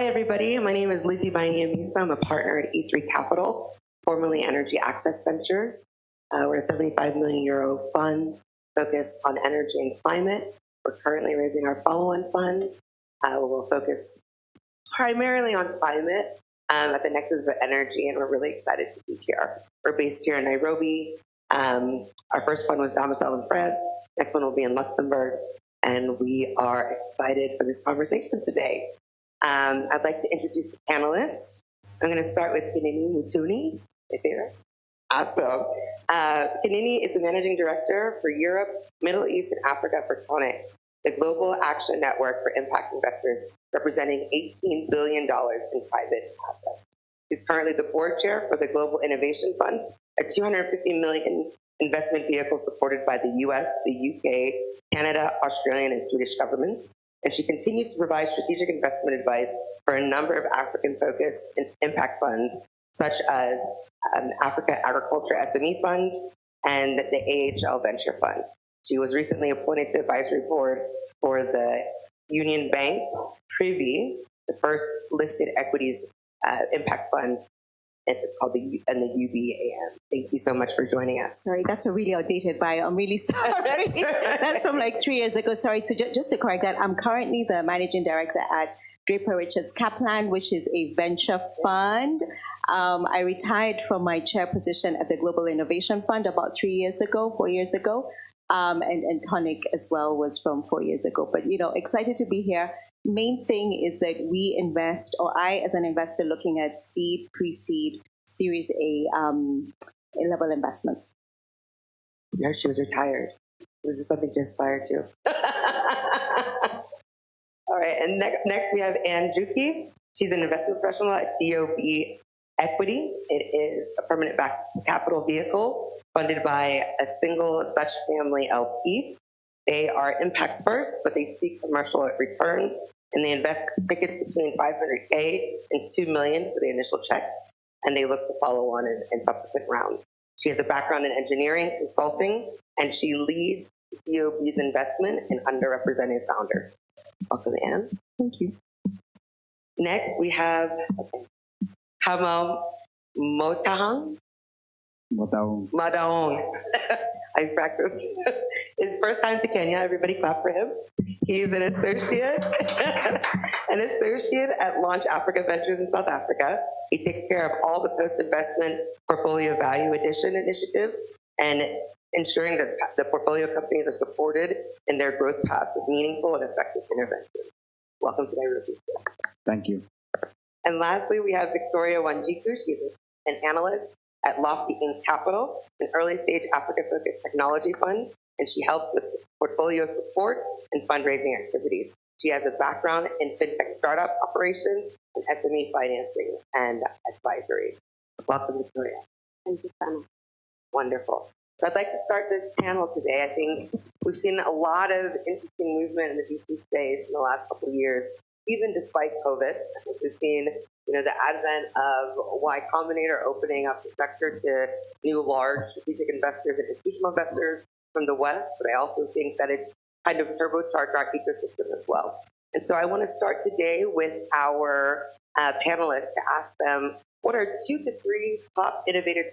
Hi, everybody. My name is Lizzie Bainiamisa. I'm a partner at E3 Capital, formerly Energy Access Ventures. We're a 75 million euro fund focused on energy and climate. We're currently raising our follow-on fund. We'll focus primarily on climate at the nexus of energy, and we're really excited to be here. We're based here in Nairobi. Our first fund was domiciled in France. Next one will be in Luxembourg, and we are excited for this conversation today. I'd like to introduce the panelists. I'm going to start with Kinini Mutuni. Did I say that? Awesome. Kinini is the Managing Director for Europe, Middle East, and Africa for Tonic, the global action network for impact investors representing $18 billion in private assets. She's currently the board chair for the Global Innovation Fund, a $250 million investment vehicle supported by the US, the UK, Canada, Australian, and Swedish governments. And she continues to provide strategic investment advice for a number of African-focused impact funds, such as Africa Agriculture SME Fund and the AHL Venture Fund. She was recently appointed to the advisory board for the Union Bank Privy, the first listed equities impact fund. It's called the UBAM. Thank you so much for joining us. Sorry, that's a really outdated bio. I'm really sorry. That's from like 3 years ago. Sorry. So just to correct that, I'm currently the managing director at Draper Richards Kaplan, which is a venture fund. I retired from my chair position at the Global Innovation Fund about 4 years ago. And Tonic as well was from 4 years ago. But, excited to be here. Main thing is that we invest, or I as an investor looking at seed, pre-seed, Series A level investments. Yeah, she was retired. Was this something to aspire to? All right, and next we have Anne Juki. She's an investment professional at DOB Equity. It is a permanent capital vehicle funded by a single Dutch family LP. They are impact first, but they seek commercial returns, and they invest tickets between $500K and $2 million for the initial checks, and they look to follow on in subsequent rounds. She has a background in engineering, consulting, and she leads DOB's investment in underrepresented founders. Welcome, Anne. Thank you. Next, we have Hamal Motaung. I practiced. His first time to Kenya. Everybody clap for him. He's an associate at Launch Africa Ventures in South Africa. He takes care of all the post-investment portfolio value addition initiatives and ensuring that the portfolio companies are supported in their growth path with meaningful and effective interventions. Welcome to Nairobi. Thank you. And lastly, we have Victoria Wanjiku. She's an analyst at Lofty Inc. Capital, an early-stage Africa-focused technology fund, and she helps with portfolio support and fundraising activities. She has a background in fintech startup operations and SME financing and advisory. Welcome, Victoria. Thank you, Sana. Wonderful. So I'd like to start this panel today. I think we've seen a lot of interesting movement in the VC space in the last couple of years, even despite COVID. I think we've seen the advent of Y Combinator opening up the sector to new large strategic investors and institutional investors from the West, but I also think that it's kind of turbocharged our ecosystem as well. And so I want to start today with our panelists to ask them, what are 2 to 3 top innovative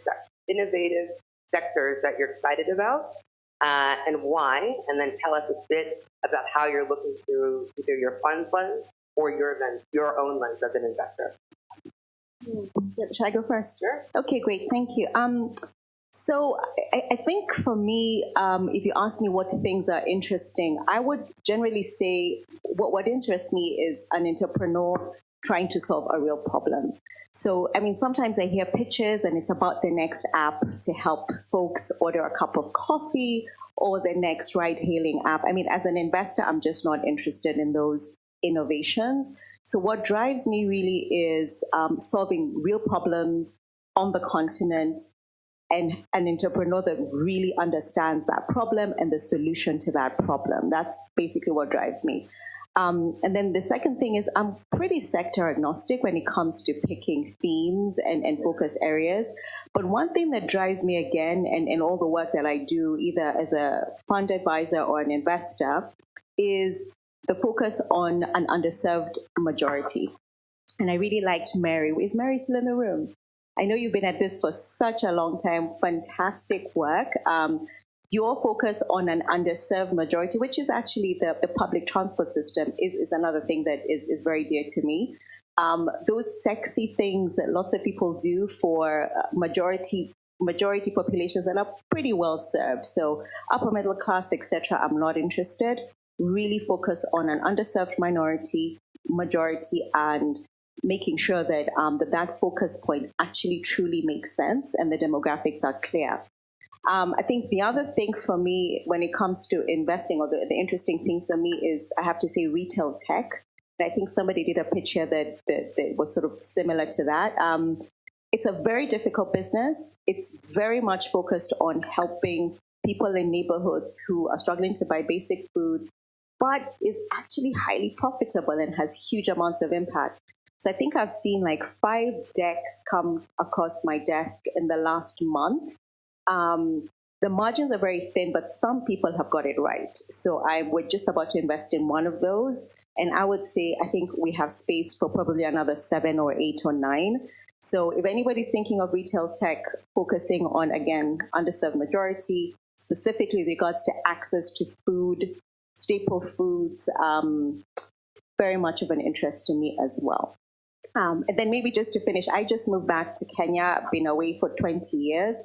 sectors that you're excited about and why? And then tell us a bit about how you're looking through either your fund lens or your own lens as an investor. Should I go first? Sure. Okay, great. Thank you. So I think for me, if you ask me what things are interesting, I would generally say what interests me is an entrepreneur trying to solve a real problem. So, sometimes I hear pitches and it's about the next app to help folks order a cup of coffee or the next ride-hailing app. As an investor, I'm just not interested in those innovations. So what drives me really is solving real problems on the continent and an entrepreneur that really understands that problem and the solution to that problem. That's basically what drives me. And then the second thing is I'm pretty sector agnostic when it comes to picking themes and focus areas. But one thing that drives me again, and in all the work that I do, either as a fund advisor or an investor, is the focus on an underserved majority. And I really liked Mary. Is Mary still in the room? I know you've been at this for such a long time. Fantastic work. Your focus on an underserved majority, which is actually the public transport system, is another thing that is very dear to me. Those sexy things that lots of people do for majority populations that are pretty well served. So upper middle class, etc. I'm not interested. Really focus on an underserved majority, and making sure that that focus point actually truly makes sense and the demographics are clear. I think the other thing for me when it comes to investing, or the interesting thing for me, is I have to say retail tech. I think somebody did a pitch here that was sort of similar to that. It's a very difficult business. It's very much focused on helping people in neighborhoods who are struggling to buy basic food, but is actually highly profitable and has huge amounts of impact. So I think I've seen like 5 decks come across my desk in the last month. The margins are very thin, but some people have got it right. So we're just about to invest in one of those. And I would say, I think we have space for probably another 7 or 8 or 9. So if anybody's thinking of retail tech, focusing on, again, underserved majority, specifically with regards to access to food, staple foods, very much of an interest to me as well. And then maybe just to finish, I just moved back to Kenya. I've been away for 20 years.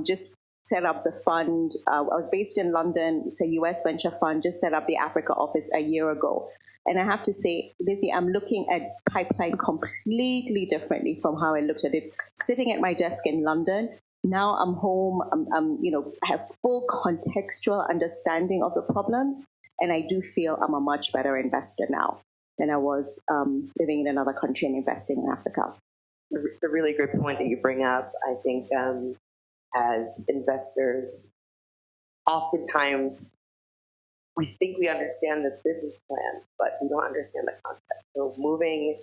Just set up the fund. I was based in London. It's a US venture fund. Just set up the Africa office a year ago. And I have to say, Lizzie, I'm looking at pipeline completely differently from how I looked at it. Sitting at my desk in London, now I'm home. I have full contextual understanding of the problems. And I do feel I'm a much better investor now than I was living in another country and investing in Africa. A really great point that you bring up. I think as investors, oftentimes we think we understand the business plan, but we don't understand the context. So moving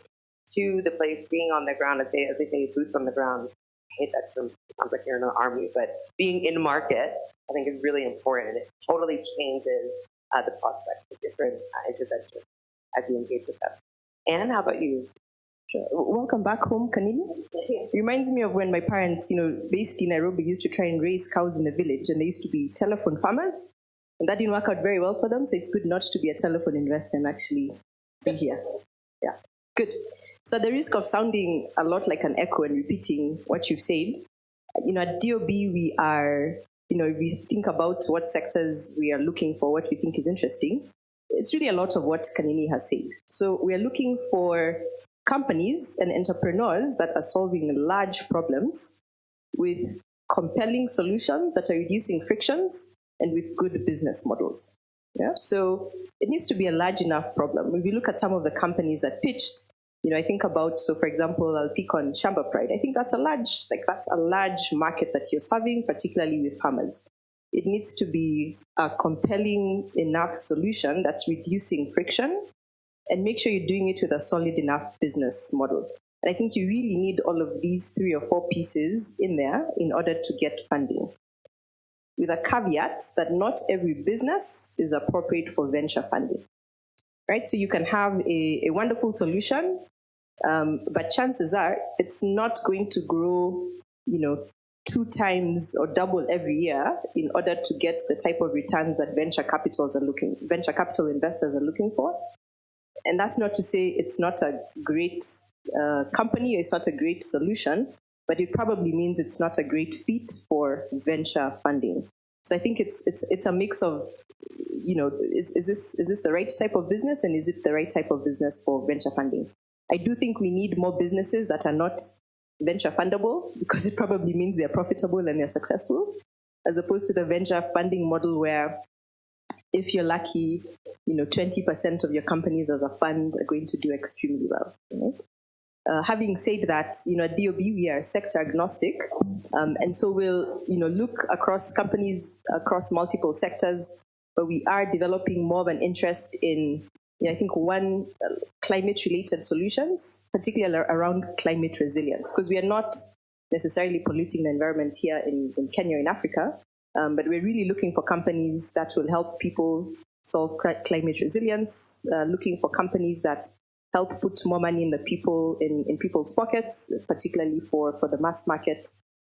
to the place, being on the ground, as they say, boots on the ground. I hate that term. It sounds like you're in the army, but being in market, I think, is really important. It totally changes the prospects of different interventions as you engage with them. Anne, how about you? Sure. Welcome back home, Kanini. It reminds me of when my parents, based in Nairobi, used to try and raise cows in the village, and they used to be telephone farmers, and that didn't work out very well for them. So it's good not to be a telephone investor and actually be here. Yeah, good. So at the risk of sounding a lot like an echo and repeating what you've said, at DOB we are, if we think about what sectors we are looking for, what we think is interesting, it's really a lot of what Kanini has said. So we are looking for companies and entrepreneurs that are solving large problems with compelling solutions that are reducing frictions and with good business models. Yeah, so it needs to be a large enough problem. If you look at some of the companies that pitched, I think about, so for example, I'll pick on Shamba Pride. I think that's a large market that you're serving, particularly with farmers. It needs to be a compelling enough solution that's reducing friction, and make sure you're doing it with a solid enough business model. And I think you really need all of these 3 or 4 pieces in there in order to get funding. With a caveat that not every business is appropriate for venture funding, right? So you can have a wonderful solution, but chances are it's not going to grow, 2 times or double every year in order to get the type of returns that venture capital investors are looking for. And that's not to say it's not a great company or it's not a great solution, but it probably means it's not a great fit for venture funding. So I think it's a mix of, is this the right type of business, and is it the right type of business for venture funding? I do think we need more businesses that are not venture fundable, because it probably means they're profitable and they're successful, as opposed to the venture funding model where, if you're lucky, 20% of your companies as a fund are going to do extremely well. Right? Having said that, at DOB we are sector agnostic, and so we'll look across companies across multiple sectors, but we are developing more of an interest in, I think, one, climate-related solutions, particularly around climate resilience, because we are not necessarily polluting the environment here in Kenya or in Africa. But we're really looking for companies that will help people solve climate resilience, looking for companies that help put more money in people's pockets, particularly for the mass market.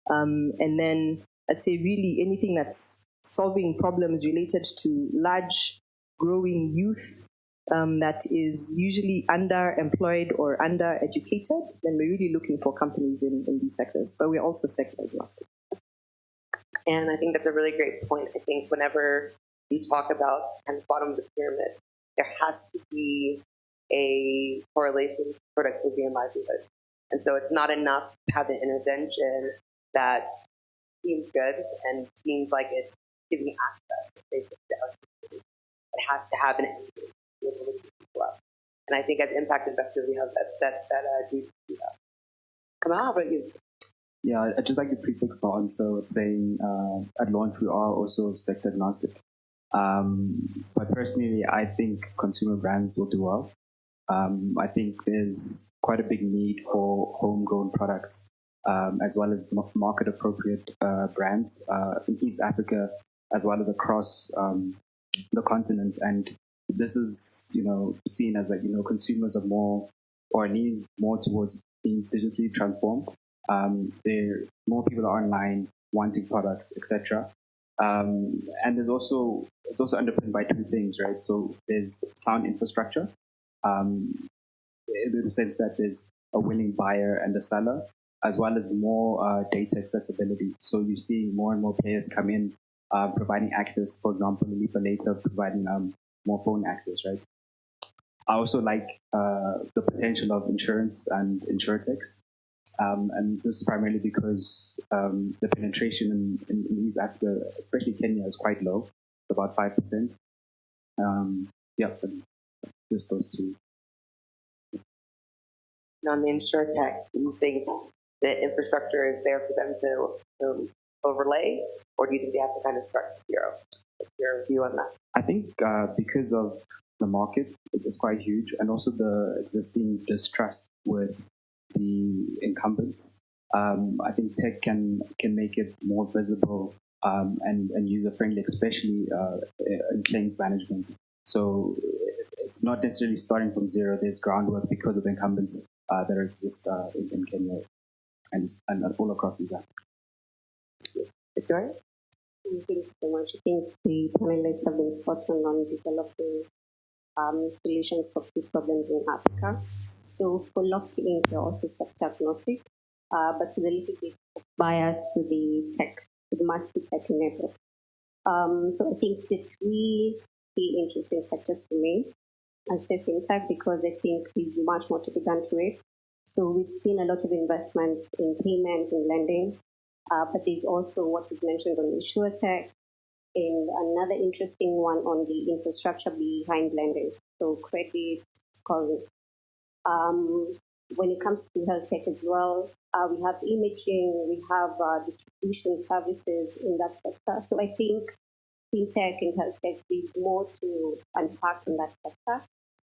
And then I'd say really anything that's solving problems related to large growing youth that is usually underemployed or undereducated, then we're really looking for companies in these sectors. But we're also sector agnostic. And I think that's a really great point. I think whenever you talk about kind of bottom of the pyramid, there has to be a correlation to productivity and livelihood. And so it's not enough to have an intervention that seems good and seems like it's giving access to basic electricity. It has to have an end to be able to keep people up. And I think as impact investors, we have that duty to do that. Kamal, how about you? Yeah, I'd just like to prefix my answer with saying at launch we are also sector agnostic. But personally, I think consumer brands will do well. I think there's quite a big need for homegrown products as well as market appropriate brands in East Africa as well as across the continent. And this is, seen as that, consumers are more or lean more towards being digitally transformed. More people are online wanting products, etc. And it's also underpinned by two things, right? So there's sound infrastructure, in the sense that there's a willing buyer and a seller, as well as more data accessibility. So you see more and more players come in, providing access. For example, Lipa later providing more phone access, right? I also like the potential of insurance and insurtechs. And this is primarily because the penetration in East Africa, especially Kenya, is quite low, about 5%. But just those two. On the insurtech, do you think the infrastructure is there for them to overlay, or do you think they have to kind of start from zero? What's your view on that? I think because of the market, it's quite huge, and also the existing distrust with the incumbents. I think tech can make it more visible and user friendly, especially in claims management. So it's not necessarily starting from zero. There's groundwork because of the incumbents that exist in Kenya and all across East Africa. Victoria? Thank you so much. I think the panelists have been spot on developing solutions for key problems in Africa. So for Lofty Inc., we're also sector agnostic, but with a little bit of bias to the tech, to the massive tech network. So I think the three key interesting sectors for me, I'd say fintech, because I think there's much more to be done to it. So we've seen a lot of investments in payments and lending, but there's also what was mentioned on insurtech, and another interesting one on the infrastructure behind lending, so credit scoring. When it comes to health tech as well, we have imaging, we have distribution services in that sector. So I think fintech and health tech, there's more to unpack in that sector.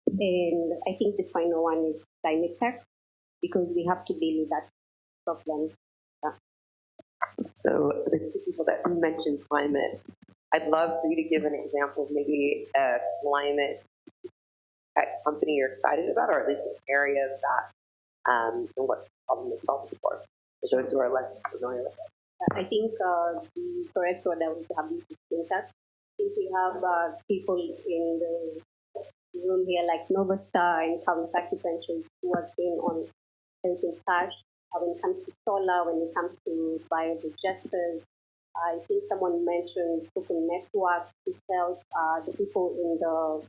And I think the final one is climate tech, because we have to deal with that problem. Yeah. So the two people that mentioned climate, I'd love for you to give an example of maybe a climate tech company you're excited about, or at least an area of that, and what problem is solving for those who are less familiar with it. I think the correct word I would have is fintech. I think we have people in the room here like Novastar and Kawasaki Ventures who are working on helping cash when it comes to solar, when it comes to biodigesters. I think someone mentioned Token Network to help the people in the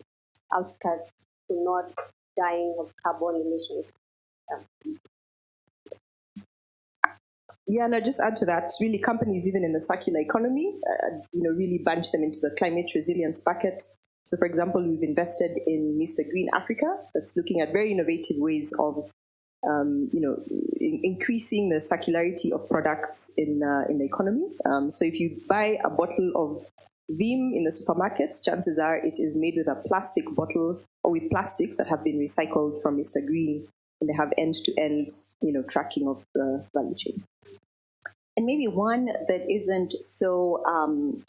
outskirts to not dying of carbon emissions. Yeah, and I'll just add to that, really companies even in the circular economy, really bunch them into the climate resilience bucket. So for example, we've invested in Mr. Green Africa, that's looking at very innovative ways of increasing the circularity of products in the economy. So if you buy a bottle of Vim in the supermarket, chances are it is made with a plastic bottle or with plastics that have been recycled from Mr. Green, and they have end-to-end, tracking of the value chain. And maybe one that isn't so,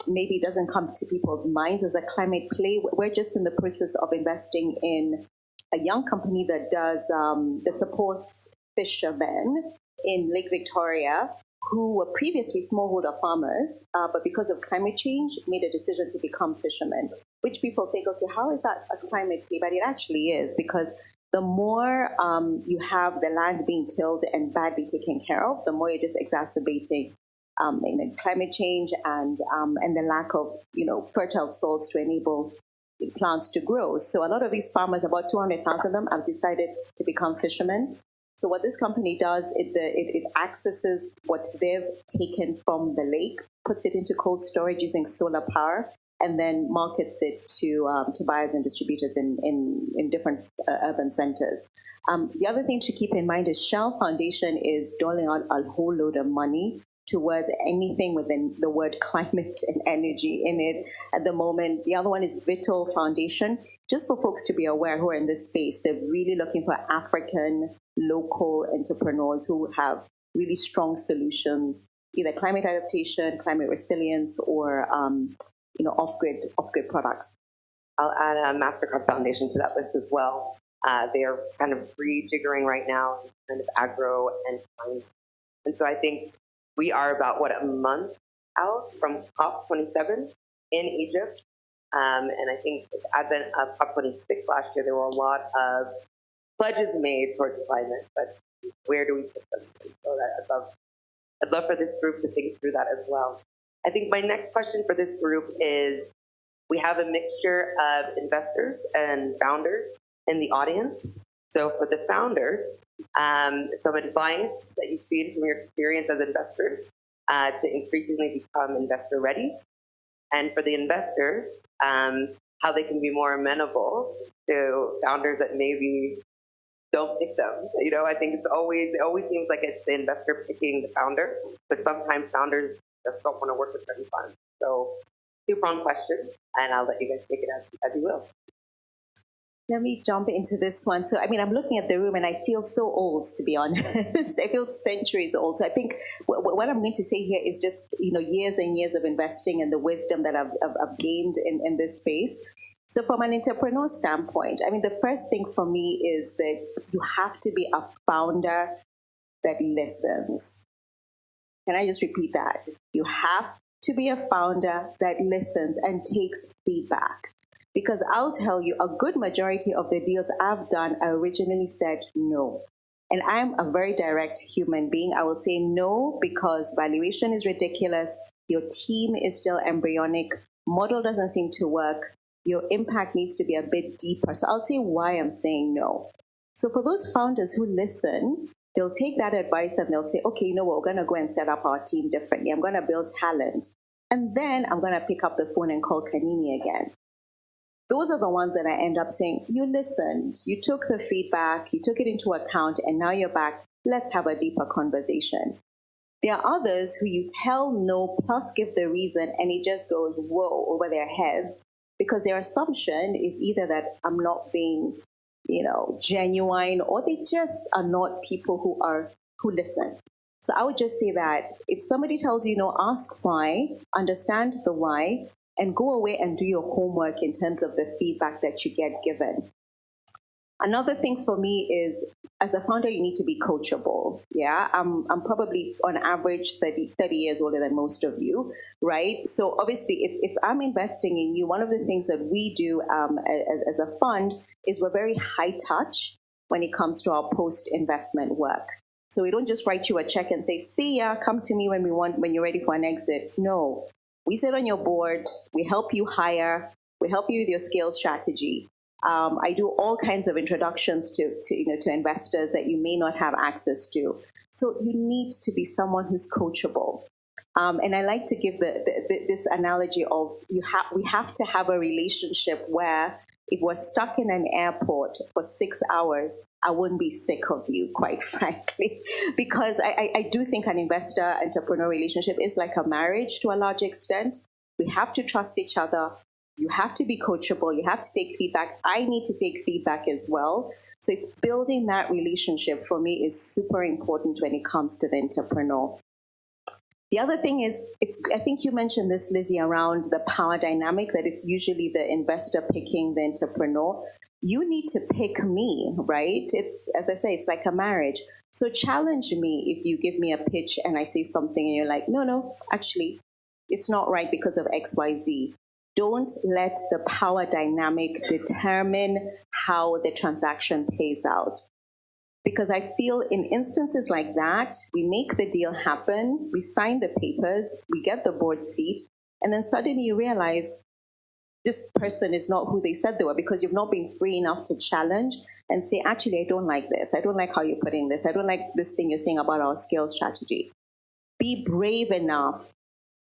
maybe doesn't come to people's minds as a climate play. We're just in the process of investing in a young company that that supports fishermen in Lake Victoria who were previously smallholder farmers, but because of climate change, made a decision to become fishermen. Which people think, okay, how is that a climate play? But it actually is, because the more you have the land being tilled and badly taken care of, the more you're just exacerbating climate change and the lack of fertile soils to enable plants to grow. So a lot of these farmers, about 200,000 of them, have decided to become fishermen. So what this company does, it accesses what they've taken from the lake, puts it into cold storage using solar power, and then markets it to buyers and distributors in different urban centers. The other thing to keep in mind is Shell Foundation is doling out a whole load of money towards anything within the word climate and energy in it at the moment. The other one is Vitol Foundation. Just for folks to be aware who are in this space, they're really looking for African local entrepreneurs who have really strong solutions, either climate adaptation, climate resilience, or off-grid products. I'll add a MasterCard Foundation to that list as well. They are kind of rejiggering right now, kind of agro and climate. And so I think we are about, a month out from COP27 in Egypt. And I think with the advent of COP26 last year, there were a lot of pledges made towards climate, but where do we put them? So I'd love for this group to think through that as well. I think my next question for this group is, we have a mixture of investors and founders in the audience. So for the founders, some advice that you've seen from your experience as investors to increasingly become investor ready. And for the investors, how they can be more amenable to founders that maybe don't pick them. I think it always seems like it's the investor picking the founder, but sometimes founders just don't want to work with certain funds. So two-pronged question, and I'll let you guys take it as you will. Let me jump into this one. So, I'm looking at the room and I feel so old, to be honest. I feel centuries old. So I think what I'm going to say here is just, years and years of investing and the wisdom that I've gained in this space. So from an entrepreneur standpoint, the first thing for me is that you have to be a founder that listens. Can I just repeat that? You have to be a founder that listens and takes feedback. Because I'll tell you, a good majority of the deals I've done, I originally said no. And I'm a very direct human being. I will say no because valuation is ridiculous. Your team is still embryonic. Model doesn't seem to work. Your impact needs to be a bit deeper. So I'll say why I'm saying no. So for those founders who listen, they'll take that advice and they'll say, okay, we're going to go and set up our team differently. I'm going to build talent. And then I'm going to pick up the phone and call Kanini again. Those are the ones that I end up saying, you listened, you took the feedback, you took it into account, and now you're back. Let's have a deeper conversation. There are others who you tell no plus give the reason, and it just goes, whoa, over their heads, because their assumption is either that I'm not being, genuine, or they just are not people who listen. So I would just say that if somebody tells you no, ask why, understand the why, and go away and do your homework in terms of the feedback that you get given. Another thing for me is, as a founder, you need to be coachable. Yeah, I'm probably on average 30 years older than most of you, right? So obviously, if I'm investing in you, one of the things that we do as a fund is we're very high touch when it comes to our post-investment work. So we don't just write you a check and say, see ya, come to me when you're ready for an exit. No. We sit on your board, we help you hire, we help you with your scale strategy. I do all kinds of introductions to investors that you may not have access to. So you need to be someone who's coachable. And I like to give this analogy of we have to have a relationship where if we're stuck in an airport for 6 hours, I wouldn't be sick of you, quite frankly, because I do think an investor-entrepreneur relationship is like a marriage to a large extent. We have to trust each other. You have to be coachable. You have to take feedback. I need to take feedback as well. So it's building that relationship for me is super important when it comes to the entrepreneur. The other thing is, I think you mentioned this, Lizzie, around the power dynamic, that it's usually the investor picking the entrepreneur. you need to pick me, right? It's, as I say, it's like a marriage. So challenge me if you give me a pitch and I say something and you're like, no, actually, it's not right because of XYZ. Don't let the power dynamic determine how the transaction plays out. Because I feel in instances like that, we make the deal happen, we sign the papers, we get the board seat, and then suddenly you realize this person is not who they said they were because you've not been free enough to challenge and say, actually, I don't like this. I don't like how you're putting this. I don't like this thing you're saying about our scale strategy. Be brave enough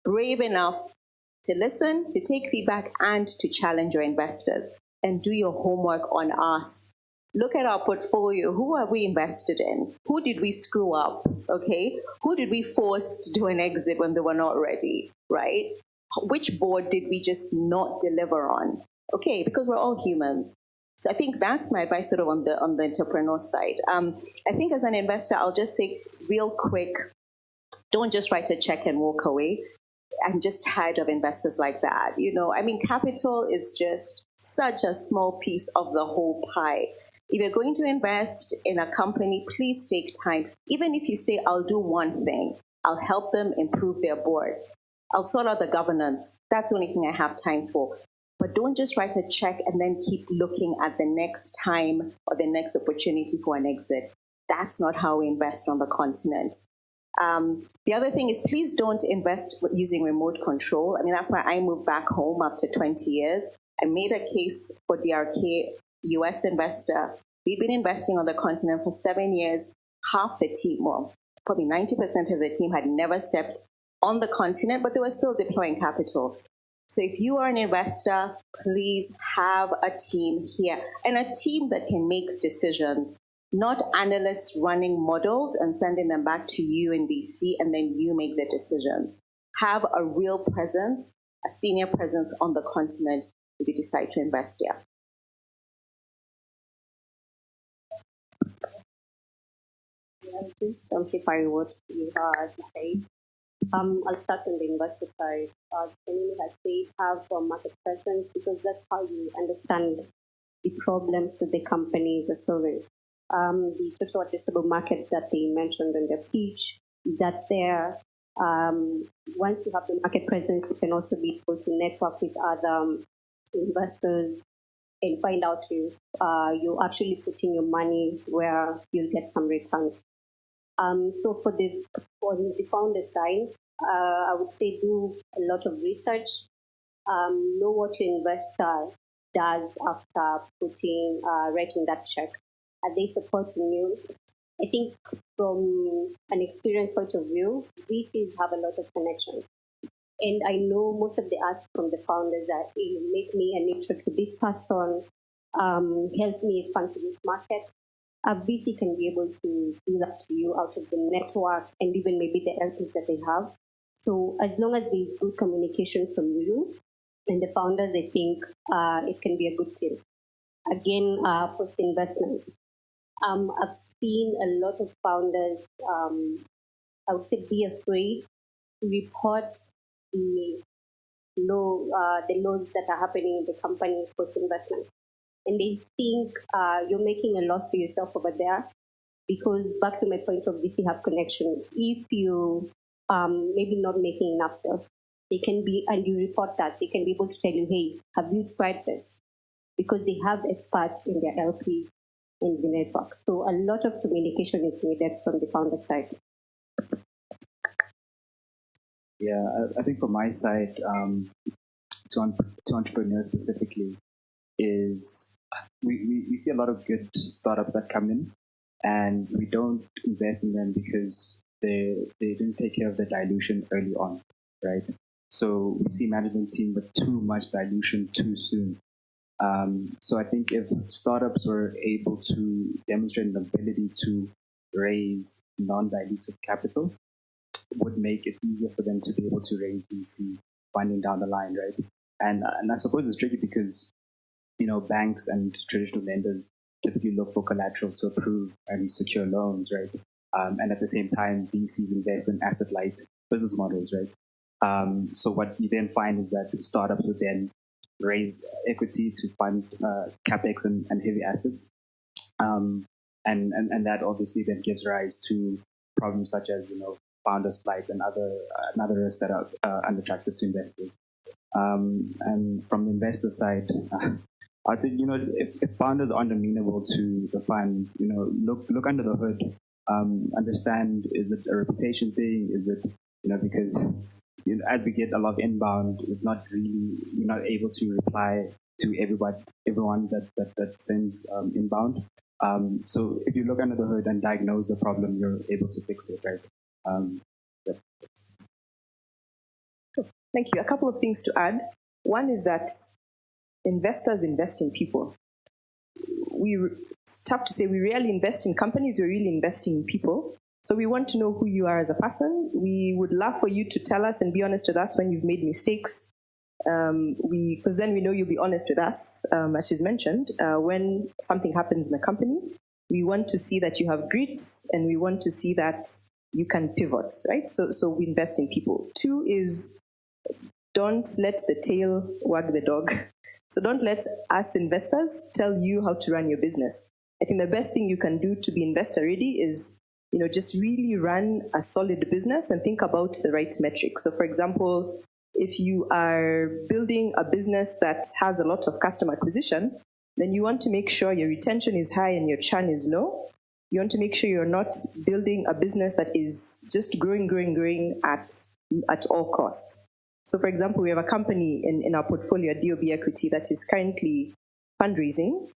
to listen, to take feedback, and to challenge your investors. And do your homework on us. Look at our portfolio. Who are we invested in? Who did we screw up? Okay? Who did we force to do an exit when they were not ready? Right? Which board did we just not deliver on? Okay, because we're all humans. So I think that's my advice sort of on the entrepreneur side. I think as an investor, I'll just say real quick, don't just write a check and walk away. I'm just tired of investors like that. Capital is just such a small piece of the whole pie. If you're going to invest in a company, please take time. Even if you say, I'll do one thing, I'll help them improve their board. I'll sort out the governance. That's the only thing I have time for. But don't just write a check and then keep looking at the next time or the next opportunity for an exit. That's not how we invest on the continent. The other thing is, please don't invest using remote control. That's why I moved back home after 20 years. I made a case for DRK, US investor. We've been investing on the continent for 7 years. Half the team, well, probably 90% of the team had never stepped on the continent, but they were still deploying capital. So if you are an investor, please have a team here, and a team that can make decisions, not analysts running models and sending them back to you in DC, and then you make the decisions. Have a real presence, a senior presence on the continent if you decide to invest here. Just amplify what you have said. I'll start on the investor side. Kenny has said have a market presence because that's how you understand the problems that the companies are solving. The total addressable market that they mentioned in their pitch, that there, once you have the market presence, you can also be able to network with other investors and find out if you're actually putting your money where you'll get some returns. So for the founder side, I would say do a lot of research, know what your investor does after writing that check. Are they supporting you? I think from an experience point of view, VCs have a lot of connections. And I know most of the asks from the founders are, hey, make me an intro to this person, help me expand to this market. A VC can be able to do that to you out of the network and even maybe the LPs that they have. So as long as there's good communication from you and the founders, I think it can be a good team. Again, post investments. I've seen a lot of founders, I would say, be afraid to report the lows that are happening in the company post investment. And they think you're making a loss for yourself over there because, back to my point of VC Hub connection, if you maybe not making enough sales, they can be, and you report that, they can be able to tell you, hey, have you tried this? Because they have experts in their LP in the network. So a lot of communication is needed from the founder side. Yeah, I think from my side, to entrepreneurs specifically, is we see a lot of good startups that come in, and we don't invest in them because they didn't take care of the dilution early on, right? So we see management team with too much dilution too soon. So I think if startups were able to demonstrate an ability to raise non-dilutive capital, would make it easier for them to be able to raise VC funding down the line, right? And I suppose it's tricky because, banks and traditional lenders typically look for collateral to approve and secure loans, right? And at the same time, VCs invest in asset-light business models, right? So what you then find is that startups would then raise equity to fund capex and heavy assets, and that obviously then gives rise to problems such as founders' flight and other risks that are unattractive to investors. And from the investor side, I'd say if founders aren't amenable to the fund, look under the hood, understand, is it a reputation thing? Is it because as we get a lot of inbound, it's not really, you're not able to reply to everyone that sends inbound. So if you look under the hood and diagnose the problem, you're able to fix it, right? Thank you. A couple of things to add. One is that investors invest in people. It's tough to say we rarely invest in companies, we're really investing in people. So we want to know who you are as a person. We would love for you to tell us and be honest with us when you've made mistakes. Because then we know you'll be honest with us, as she's mentioned. When something happens in the company, we want to see that you have grit and we want to see that you can pivot, right? So we invest in people. Two is don't let the tail wag the dog. So don't let us investors tell you how to run your business. I think the best thing you can do to be investor ready is, just really run a solid business and think about the right metrics. So for example, if you are building a business that has a lot of customer acquisition, then you want to make sure your retention is high and your churn is low. You want to make sure you're not building a business that is just growing at all costs. So for example, we have a company in our portfolio, DOB Equity, that is currently fundraising.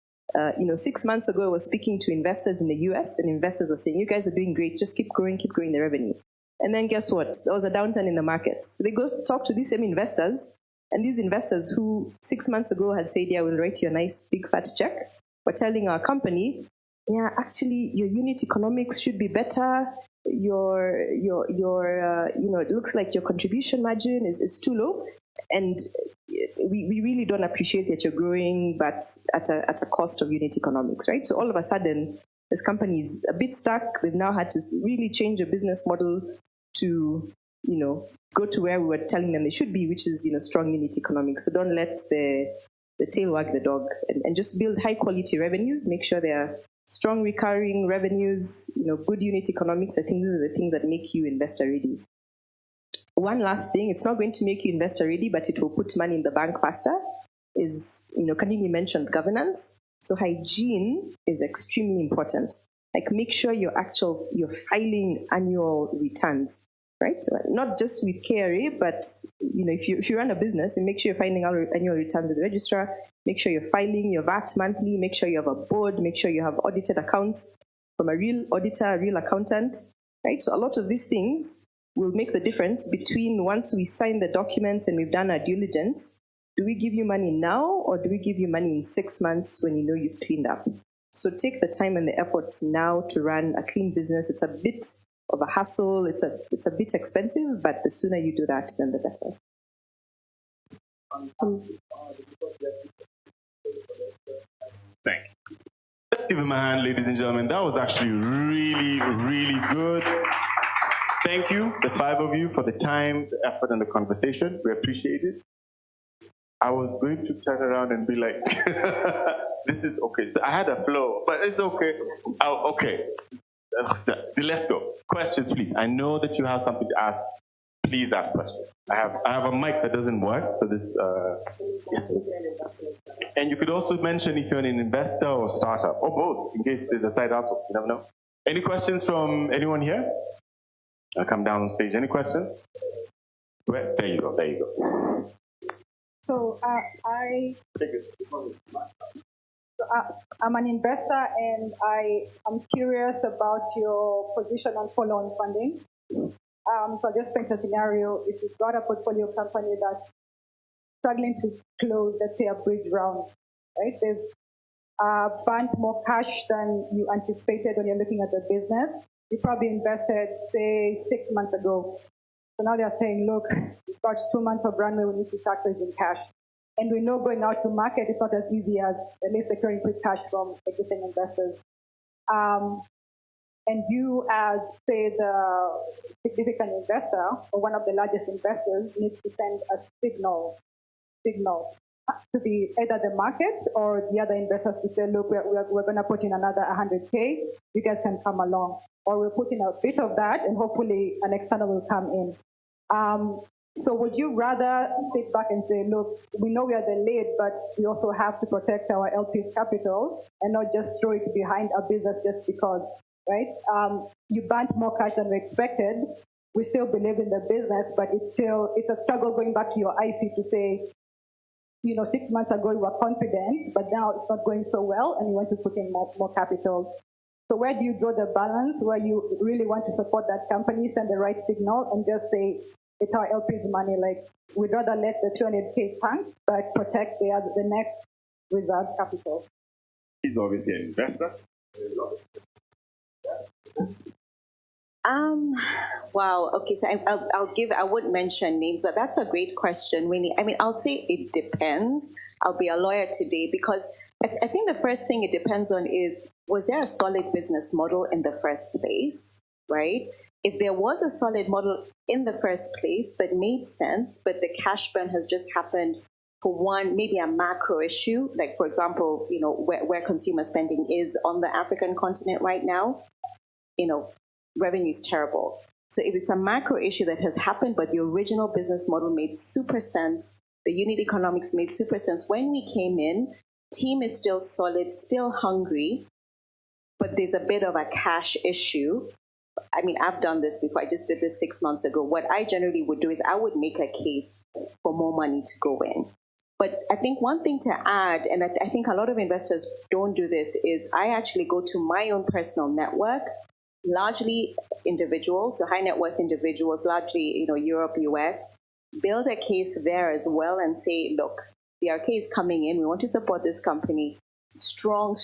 6 months ago, I was speaking to investors in the US, and investors were saying, you guys are doing great, just keep growing the revenue. And then guess what? There was a downturn in the market. So they go talk to these same investors, and these investors who 6 months ago had said, yeah, we'll write you a nice big fat check, were telling our company, yeah, actually, your unit economics should be better. It looks like your contribution margin is too low. And we really don't appreciate that you're growing, but at a cost of unit economics, right? So all of a sudden, this company is a bit stuck. We've now had to really change a business model to, go to where we were telling them they should be, which is, strong unit economics. So don't let the tail wag the dog, and just build high quality revenues. Make sure they are strong recurring revenues, good unit economics. I think these are the things that make you investor ready. One last thing, it's not going to make you investor ready, but it will put money in the bank faster, is, Kanini mentioned governance. So hygiene is extremely important. Like, make sure you're filing annual returns, right? Not just with KRA, but if you run a business, and make sure you're filing annual returns with the registrar. Make sure you're filing your VAT monthly. Make sure you have a board. Make sure you have audited accounts from a real auditor, a real accountant, right? So a lot of these things will make the difference between once we sign the documents and we've done our due diligence. Do we give you money now, or do we give you money in 6 months when you've cleaned up? So take the time and the efforts now to run a clean business. It's a bit of a hassle. It's a bit expensive, but the sooner you do that, then the better. Thank you. Let's give him a hand, ladies and gentlemen. That was actually really, really good. Thank you, the five of you, for the time, the effort, and the conversation. We appreciate it. I was going to turn around and be like, this is okay. So I had a flow, but it's okay. Oh, okay. Let's go. Questions, please. I know that you have something to ask. Please ask questions. I have a mic that doesn't work, so this. Yes. And you could also mention if you're an investor or startup, or both, in case there's a side hustle. You never know. Any questions from anyone here? I'll come down on stage. Any questions? There you go. There you go. So I'm an investor, and I am curious about your position on follow-on funding. So I'll just paint a scenario. If you've got a portfolio company that's struggling to close, let's say, a bridge round, right? They've burnt more cash than you anticipated when you're looking at the business. You probably invested, say, 6 months ago. So now they're saying, look, we've got 2 months of runway, we need to start raising cash. And we know going out to market is not as easy as at least securing quick cash from existing investors. And you, as, say, the significant investor or one of the largest investors, need to send a signal to the either the market or the other investors to say, look, we're going to put in another 100K, you guys can come along. Or we'll put in a bit of that and hopefully an external will come in. So would you rather sit back and say, look, we know we are the lead, but we also have to protect our LP's capital and not just throw it behind our business just because, right? You burnt more cash than we expected. We still believe in the business, but it's a struggle going back to your IC to say, 6 months ago you were confident, but now it's not going so well and you want to put in more capital. So where do you draw the balance where you really want to support that company, send the right signal, and just say, it's our LP's money, like we'd rather let the 200K tank, but protect the next reserve capital? He's obviously an investor. Wow. Okay. So I wouldn't mention names, but that's a great question, Winnie. I mean, I'll say it depends. I'll be a lawyer today because I think the first thing it depends on is, was there a solid business model in the first place, right? If there was a solid model in the first place that made sense, but the cash burn has just happened for one, maybe a macro issue, like for example, where consumer spending is on the African continent right now, revenue is terrible. So if it's a macro issue that has happened, but the original business model made super sense, the unit economics made super sense. When we came in, team is still solid, still hungry, but there's a bit of a cash issue. I mean, I've done this before. I just did this 6 months ago. What I generally would do is I would make a case for more money to go in. But I think one thing to add, and I think a lot of investors don't do this, is I actually go to my own personal network, largely individuals, so high net worth individuals, largely, Europe, US, build a case there as well and say, look, the RK is coming in. We want to support this company. Strong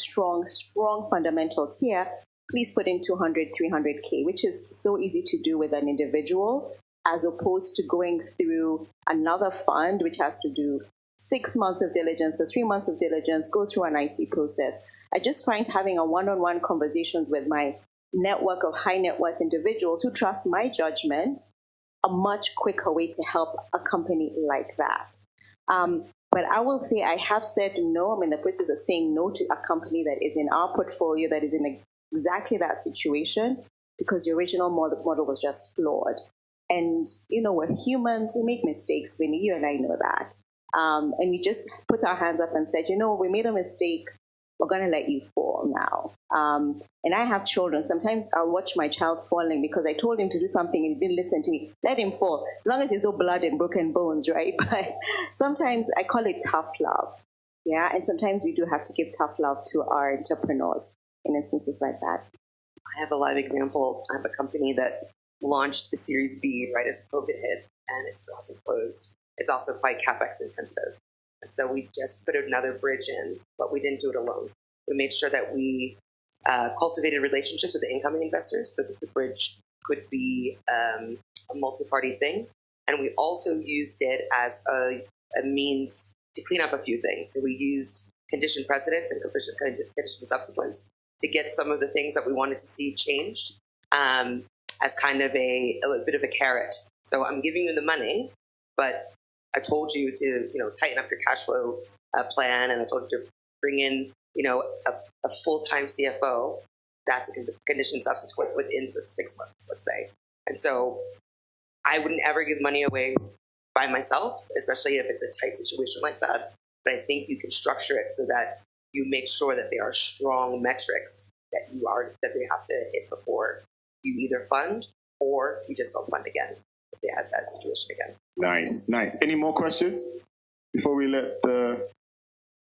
fundamentals here. Please put in 200, 300K, which is so easy to do with an individual, as opposed to going through another fund, which has to do 6 months of diligence or 3 months of diligence, go through an IC process. I just find having a one-on-one conversations with my network of high net worth individuals who trust my judgment a much quicker way to help a company like that. But I will say I have said no. I'm in the process of saying no to a company that is in our portfolio that is in exactly that situation because the original model was just flawed. And, we're humans, we make mistakes, Vinny, you and I know that. And we just put our hands up and said, we made a mistake. We're going to let you fall now. And I have children. Sometimes I'll watch my child falling because I told him to do something and he didn't listen to me. Let him fall, as long as there's no blood and broken bones, right? But sometimes I call it tough love. Yeah, and sometimes we do have to give tough love to our entrepreneurs in instances like that. I have a live example. I have a company that launched a Series B right as COVID hit, and it still hasn't closed. It's also quite CapEx intensive. And so we just put another bridge in, but we didn't do it alone. We made sure that we cultivated relationships with the incoming investors so that the bridge could be a multi-party thing. And we also used it as a means to clean up a few things. So we used condition precedents and condition subsequents to get some of the things that we wanted to see changed as kind of a bit of a carrot. So I'm giving you the money, but I told you to, tighten up your cash flow plan, and I told you to bring in, a full-time CFO. That's a condition subsequent within the 6 months, let's say. And so I wouldn't ever give money away by myself, especially if it's a tight situation like that. But I think you can structure it so that you make sure that there are strong metrics that they have to hit before you either fund or you just don't fund again if they have that situation again. Nice. Any more questions before we let the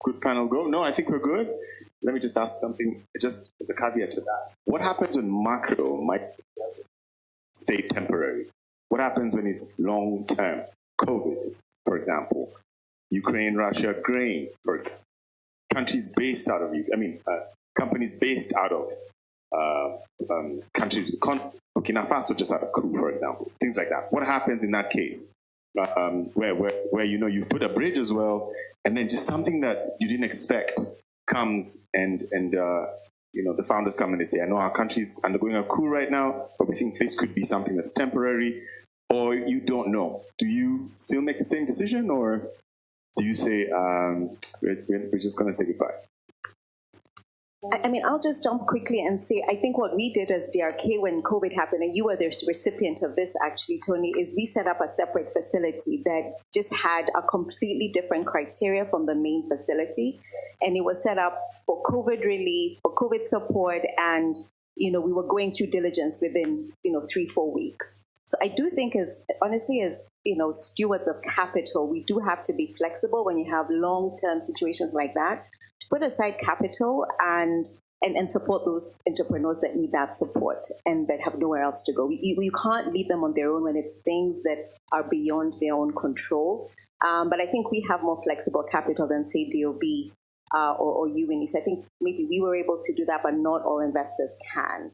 good panel go? No, I think we're good. Let me just ask something, just as a caveat to that. What happens when macro might stay temporary? What happens when it's long-term? COVID, for example. Ukraine, Russia, grain, for example. Countries based out of, companies based out of countries, Burkina Faso just had a coup, for example. Things like that. What happens in that case? Where you put a bridge as well, and then just something that you didn't expect comes and the founders come and they say, I know our country's undergoing a coup right now, but we think this could be something that's temporary, or you don't know. Do you still make the same decision, or do you say, we're just going to say goodbye? I mean, I'll just jump quickly and say, I think what we did as DRK when COVID happened, and you were the recipient of this actually, Tony, is we set up a separate facility that just had a completely different criteria from the main facility. And it was set up for COVID relief, for COVID support, and, we were going through diligence within, 3-4 weeks. So I do think honestly, as stewards of capital, we do have to be flexible when you have long-term situations like that. Put aside capital and support those entrepreneurs that need that support and that have nowhere else to go. You can't leave them on their own when it's things that are beyond their own control. But I think we have more flexible capital than, say, DOB or UNIS. I think maybe we were able to do that, but not all investors can.